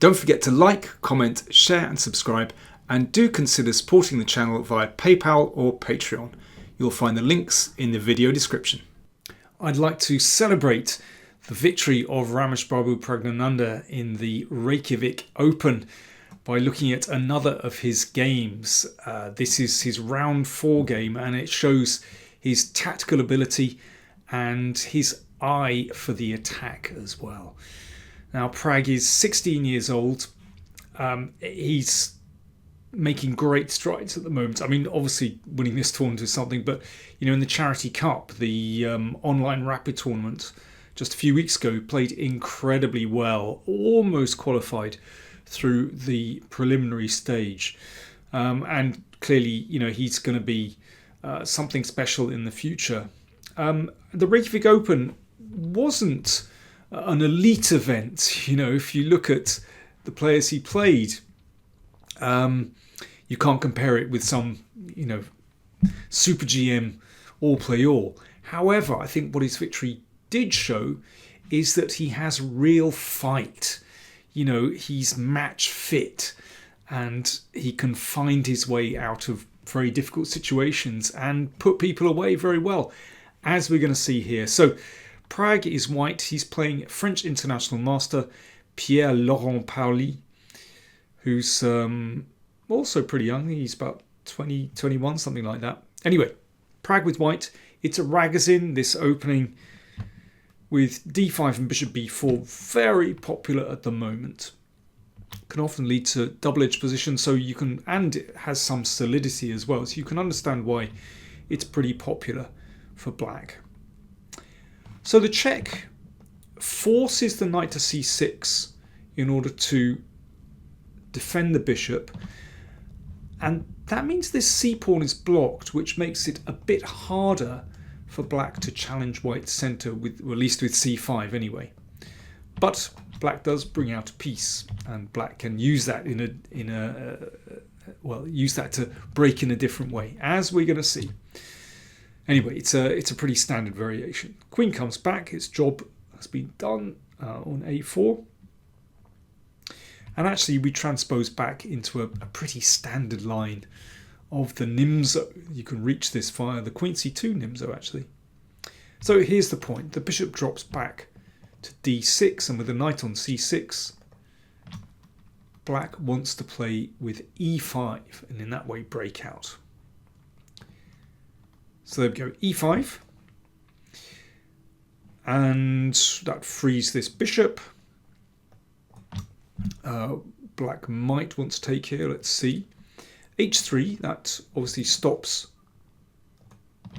Don't forget to like, comment, share and subscribe, and do consider supporting the channel via PayPal or Patreon. You'll find the links in the video description. I'd like to celebrate the victory of Ramesh Babu Praggnanandhaa in the Rejkjavik Open by looking at another of his games. This is his round 4 game, and it shows his tactical ability and his eye for the attack as well. Now, Prag is 16 years old. He's making great strides at the moment. I mean, obviously winning this tournament is something, but you know, in the Charity Cup, the online rapid tournament just a few weeks ago, played incredibly well, almost qualified through the preliminary stage, and clearly, you know, he's going to be something special in the future. The Rejkjavik Open wasn't an elite event. You know, if you look at the players he played, you can't compare it with some, you know, Super GM all play all. However, I think what his victory did show is that he has real fight. You know, he's match fit and he can find his way out of very difficult situations and put people away very well, as we're going to see here. So Prag is white. He's playing French international master Pierre Laurent-Paoli, who's also pretty young. He's about 20, 21, something like that. Anyway, Prag with white. It's a ragazine, this opening with d5 and bishop b4, very popular at the moment. Can often lead to double-edged positions, so you can, and it has some solidity as well, so you can understand why it's pretty popular for black. So the check forces the knight to c6 in order to defend the bishop, and that means this c-pawn is blocked, which makes it a bit harder for black to challenge white's centre, with, or at least with c5 anyway. But black does bring out a piece, and black can use that use that to break in a different way, as we're going to see. Anyway, it's a pretty standard variation. Queen comes back. Its job has been done on a4. And actually, we transpose back into a pretty standard line of the Nimzo. You can reach this via the Queen c2 Nimzo, actually. So here's the point. The bishop drops back to d6, and with the knight on c6, black wants to play with e5, and in that way break out. So there we go, e5, and that frees this bishop. Black might want to take here, let's see. h3, that obviously stops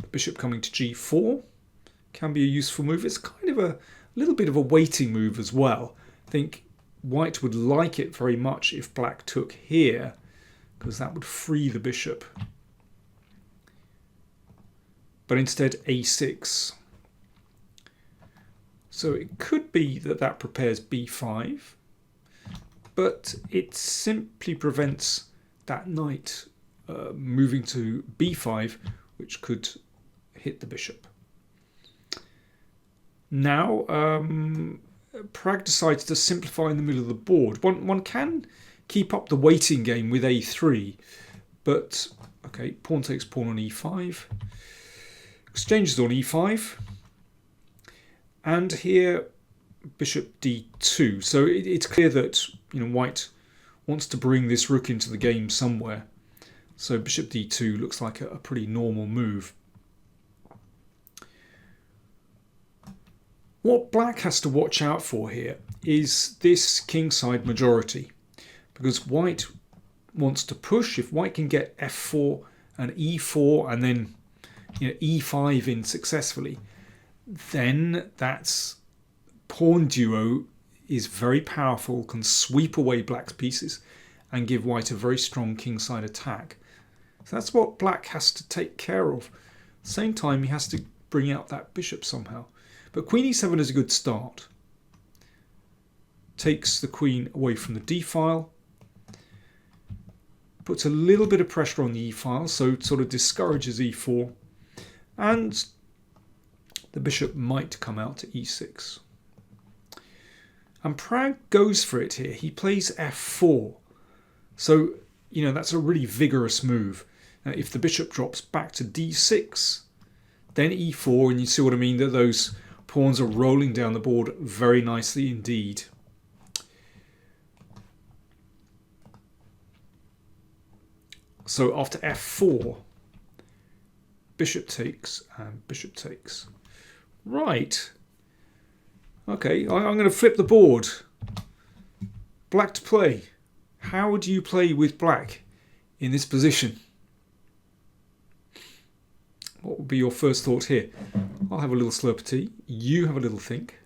the bishop coming to g4. Can be a useful move. It's kind of a little bit of a waiting move as well. I think white would like it very much if black took here, because that would free the bishop. But instead a6. So it could be that that prepares b5, but it simply prevents that knight moving to b5, which could hit the bishop. Now, Prag decides to simplify in the middle of the board. One can keep up the waiting game with a3, but okay, pawn takes pawn on e5, exchanges on e5, and here bishop d2. So it's clear that, you know, white wants to bring this rook into the game somewhere. So bishop d2 looks like a pretty normal move. What black has to watch out for here is this kingside majority, because white wants to push. If white can get f4 and e4 and then, you know, e5 in successfully, then that's pawn duo is very powerful, can sweep away black's pieces and give white a very strong kingside attack. So that's what black has to take care of. At the same time, he has to bring out that bishop somehow. But queen e7 is a good start. Takes the queen away from the d file. Puts a little bit of pressure on the e file, so it sort of discourages e4. And the bishop might come out to e6. And Pragg goes for it here. He plays f4. So, that's a really vigorous move. Now, if the bishop drops back to d6, then e4, and you see what I mean, that those pawns are rolling down the board very nicely indeed. So after f4, bishop takes and bishop takes. Right. Okay, I'm going to flip the board. Black to play. How would you play with black in this position? What would be your first thought here? I'll have a little slurp of tea. You have a little think.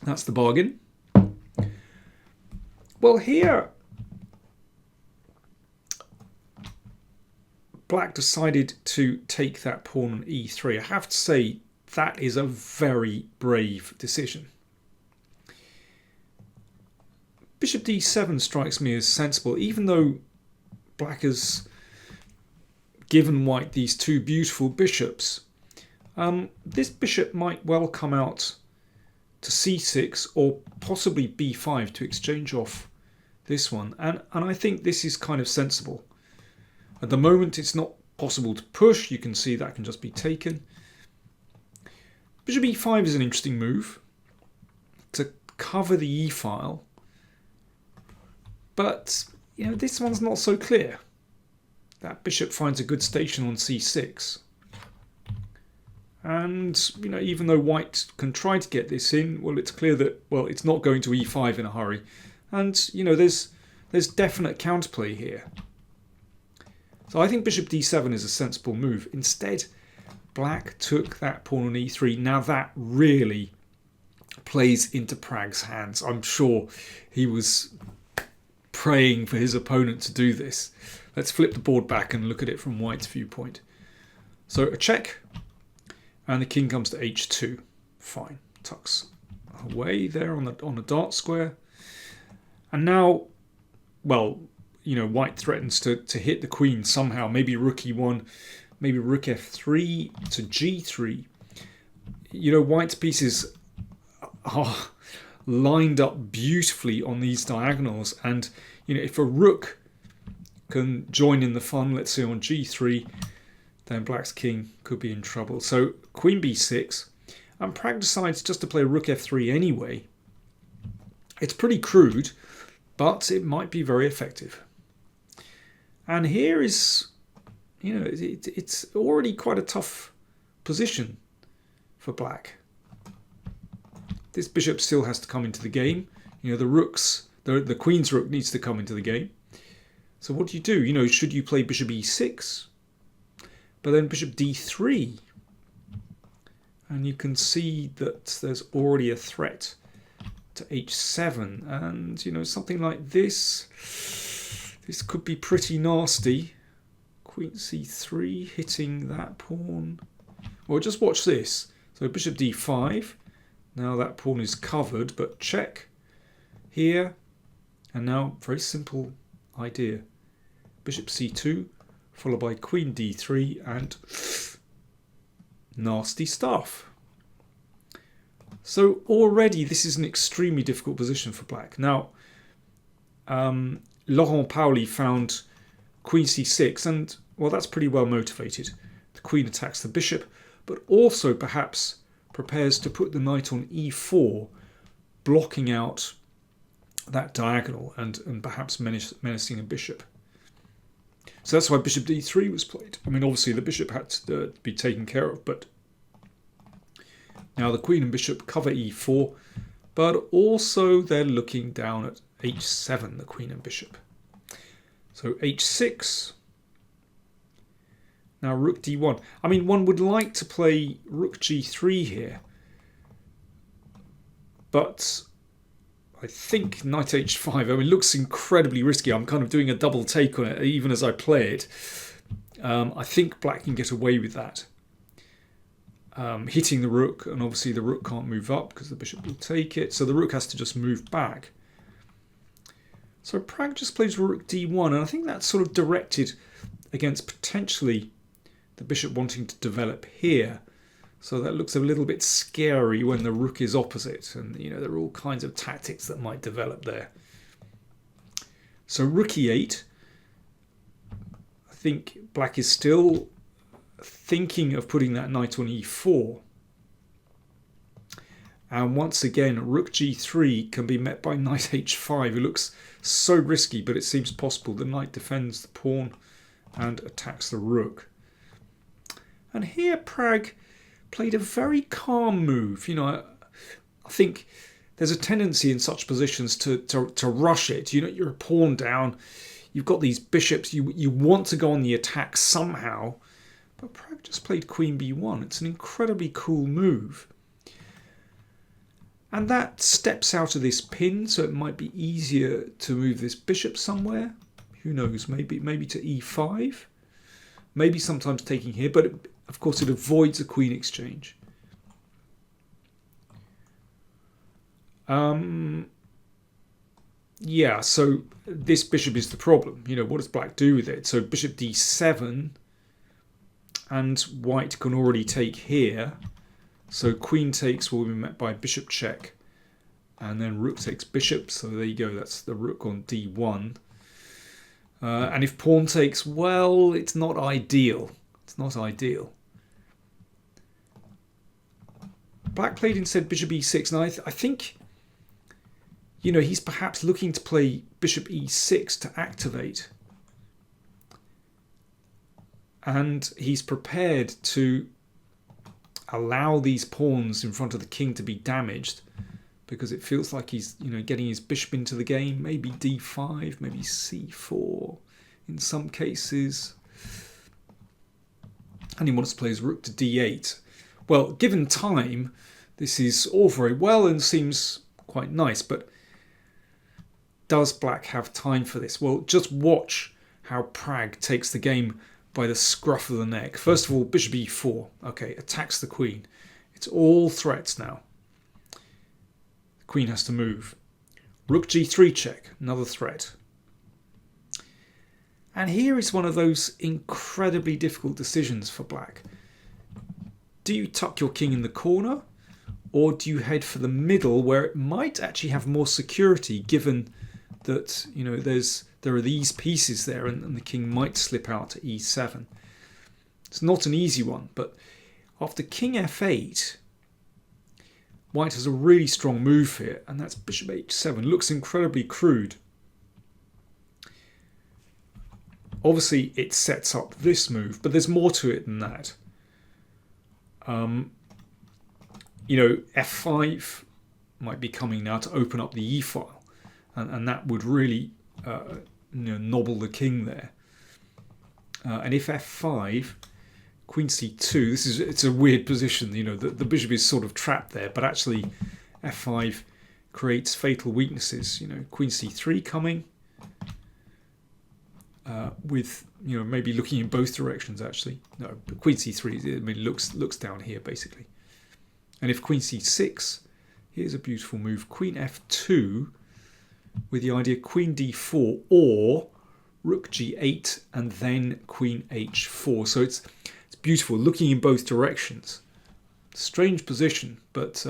That's the bargain. Well, here, black decided to take that pawn on e3. I have to say, that is a very brave decision. Bishop d7 strikes me as sensible, even though black has given white these two beautiful bishops. This bishop might well come out to c6 or possibly b5 to exchange off this one. And I think this is kind of sensible. At the moment, it's not possible to push. You can see that can just be taken. Bishop e5 is an interesting move to cover the e-file. But, this one's not so clear. That bishop finds a good station on c6. And, even though white can try to get this in, well, it's clear that, it's not going to e5 in a hurry. And, there's definite counterplay here. So I think bishop d7 is a sensible move. Instead, black took that pawn on e3. Now that really plays into Pragg's hands. I'm sure he was praying for his opponent to do this. Let's flip the board back and look at it from white's viewpoint. So a check, and the king comes to h2. Fine, tucks away there on a dart square. And now, white threatens to hit the queen somehow. Maybe rook e1, maybe rook f3 to g3. White's pieces are lined up beautifully on these diagonals. And, if a rook can join in the fun, let's say on g3, then black's king could be in trouble. So queen b6, and Pragg decides just to play rook f3 anyway. It's pretty crude, but it might be very effective. And here is, it's already quite a tough position for black. This bishop still has to come into the game. The queen's rook needs to come into the game. So what do? Should you play bishop e6? But then bishop d3. And you can see that there's already a threat to h7. And, something like this. This could be pretty nasty. Queen c3 hitting that pawn. Well, just watch this. So bishop d5. Now that pawn is covered, but check here. And now, very simple idea. Bishop c2, followed by queen d3, and nasty stuff. So already this is an extremely difficult position for black. Now, Laurent-Paoli found queen c6, and, that's pretty well motivated. The queen attacks the bishop, but also perhaps prepares to put the knight on e4, blocking out that diagonal and perhaps menacing a bishop. So that's why bishop d3 was played. Obviously the bishop had to be taken care of, but now the queen and bishop cover e4, but also they're looking down at h7, the queen and bishop. So h6. Now rook d1. One would like to play rook g3 here, but I think knight h5, it looks incredibly risky. I'm kind of doing a double take on it even as I play it. I think black can get away with that. Hitting the rook, and obviously the rook can't move up because the bishop will take it. So the rook has to just move back. So Pragg just plays rook d1, and I think that's sort of directed against potentially the bishop wanting to develop here. So that looks a little bit scary when the rook is opposite. And, there are all kinds of tactics that might develop there. So rook e8. I think black is still thinking of putting that knight on e4. And once again, rook g3 can be met by knight h5. It looks so risky, but it seems possible. The knight defends the pawn and attacks the rook. And here Pragg played a very calm move. I think there's a tendency in such positions to rush it. You're a pawn down. You've got these bishops. You want to go on the attack somehow. But Pragg just played queen b1. It's an incredibly cool move. And that steps out of this pin, so it might be easier to move this bishop somewhere. Who knows, maybe to e5. Maybe sometimes taking here, but of course it avoids a queen exchange. Yeah, so this bishop is the problem. What does black do with it? So bishop d7, and white can already take here. So queen takes will be met by bishop check, and then rook takes bishop. So there you go, that's the rook on d1. And if pawn takes, well, it's not ideal. It's not ideal. Black played instead bishop e6. Now I think, he's perhaps looking to play bishop e6 to activate. And he's prepared to allow these pawns in front of the king to be damaged, because it feels like he's getting his bishop into the game. Maybe d5, maybe c4 in some cases, and he wants to play his rook to d8. Well, given time, this is all very well and seems quite nice, but does black have time for this? Well, just watch how Pragg takes the game by the scruff of the neck. First of all, bishop e4. Okay, attacks the queen. It's all threats now. The queen has to move. Rook g3 check, another threat. And here is one of those incredibly difficult decisions for black. Do you tuck your king in the corner, or do you head for the middle where it might actually have more security, given that there are these pieces there and the king might slip out to e7. It's not an easy one, but after king f8, white has a really strong move here, and that's bishop h7. Looks incredibly crude. Obviously, it sets up this move, but there's more to it than that. F5 might be coming now to open up the e-file, and that would really nobble the king there. And if f5, queen c2, it's a weird position. The bishop is sort of trapped there, but actually f5 creates fatal weaknesses. Queen c3 coming. With maybe looking in both directions actually. No, but queen c3 looks down here basically. And if queen c6, here's a beautiful move. Queen f2 with the idea queen d4 or rook g8 and then queen h4. So it's beautiful, looking in both directions. Strange position, but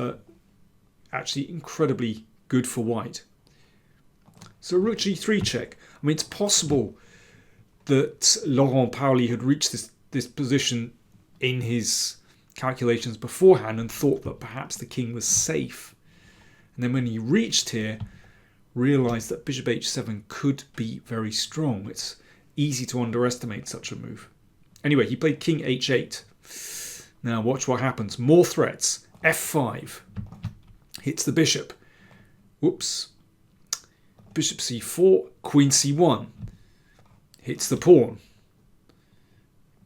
actually incredibly good for white. So rook g3 check. I mean, it's possible that Laurent-Paoli had reached this position in his calculations beforehand and thought that perhaps the king was safe. And then when he reached here, realised that bishop h7 could be very strong. It's easy to underestimate such a move. Anyway, he played king h8. Now watch what happens. More threats. f5. Hits the bishop. Whoops. Bishop c4. Queen c1. Hits the pawn.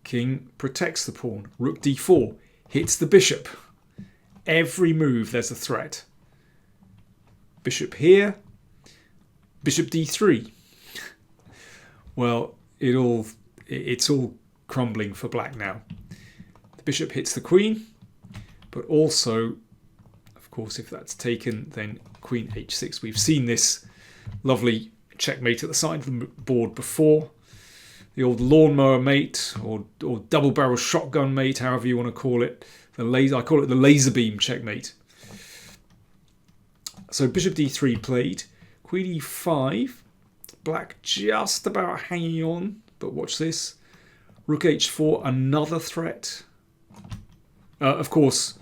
King protects the pawn. Rook d4. Hits the bishop. Every move there's a threat. Bishop here. Bishop d3. Well, it's all crumbling for black now. The bishop hits the queen, but also, of course, if that's taken, then queen h6. We've seen this lovely checkmate at the side of the board before. The old lawnmower mate or double barrel shotgun mate, however you want to call it. I call it the laser beam checkmate. So bishop d3 played, queen e5, black just about hanging on, but watch this. Rook h4, another threat. Of course,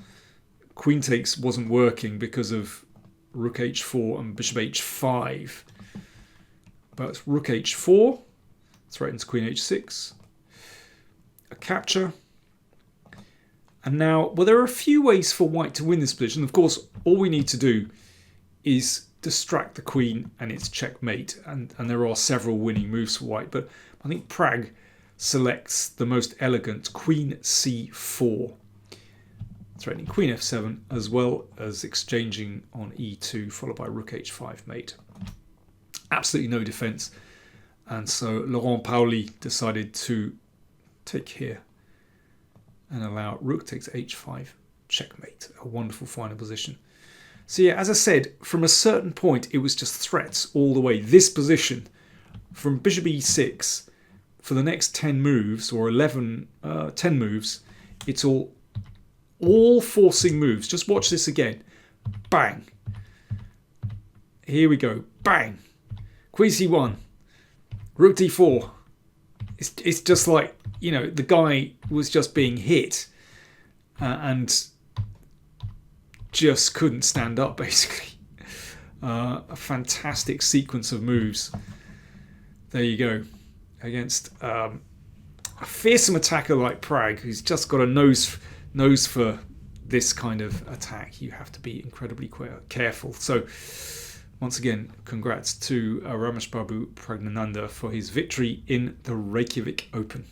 queen takes wasn't working because of rook h4 and bishop h5. But rook h4 threatens queen h6. A capture. And now, well, there are a few ways for white to win this position. Of course, all we need to do is distract the queen and it's checkmate. And there are several winning moves for white. But I think Pragg selects the most elegant, queen c4. Threatening queen f7, as well as exchanging on e2, followed by rook h5 mate. Absolutely no defense. And so Laurent-Paoli decided to take here and allow rook takes h5 checkmate. A wonderful final position. So yeah, as I said, from a certain point it was just threats all the way. This position from bishop e6 for the next 10 moves or 10 moves, it's all forcing moves. Just watch this again. Bang. Here we go. Bang. Queen c1. Rook d4. It's just like, you know, the guy was just being hit and just couldn't stand up, basically. A fantastic sequence of moves. There you go. Against a fearsome attacker like Pragg, who's just got a nose for this kind of attack. You have to be incredibly careful. So once again, congrats to Rameshbabu Praggnanandhaa for his victory in the Rejkjavik Open.